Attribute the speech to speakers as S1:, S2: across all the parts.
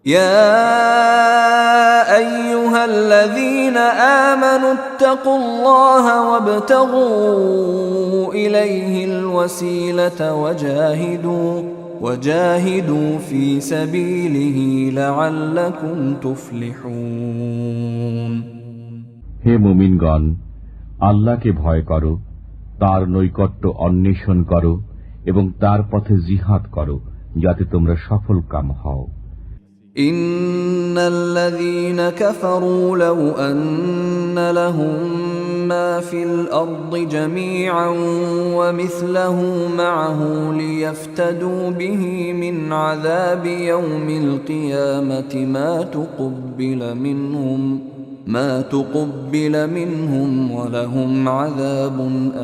S1: يا أيها الذين آمنوا اتقوا الله وابتغوا إليه الوسيلة وجاهدوا في سبيله لعلكم تفلحون
S2: হে মুমিনগণ, আল্লাহকে ভয় করো, তার নৈকট্য অন্বেষণ করো এবং তার পথে জিহাদ করো, যাতে তোমরা সফল কাম হও।
S1: إن الذين كفروا لو أن لهم ما في الأرض جميعا ومثله معه ليفتدوا به من عذاب يوم القيامة ما تقبل منهم ولهم عذاب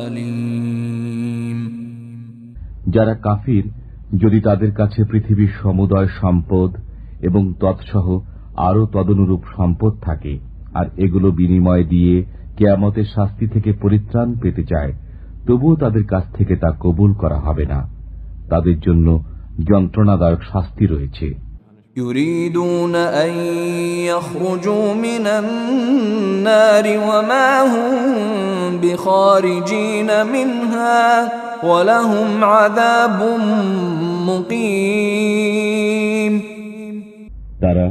S1: أليم
S2: যারা কাফির, যদি তাদের কাছে পৃথিবীর সমুদয় সম্পদ এবং তৎসহ আরো তদনুরূপ সম্পদ থাকে, আর এগুলো বিনিময় দিয়ে কিয়ামতের শাস্তি থেকে পরিত্রাণ পেতে চায়, তবুও তাদের কাছ থেকে তা কবুল করা হবে না। তাদের জন্য যন্ত্রণাদায়ক শাস্তি রয়েছে।
S1: يريدون أن يخرجوا من النار وما هم بخارجين منها ولهم عذاب مقيم
S2: তারা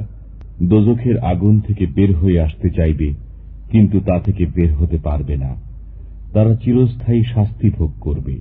S2: দোজখের আগুন থেকে বের হয়ে আসতে চাইবে, কিন্তু তা থেকে বের হতে পারবে না। তারা চিরস্থায়ী শাস্তি ভোগ করবে।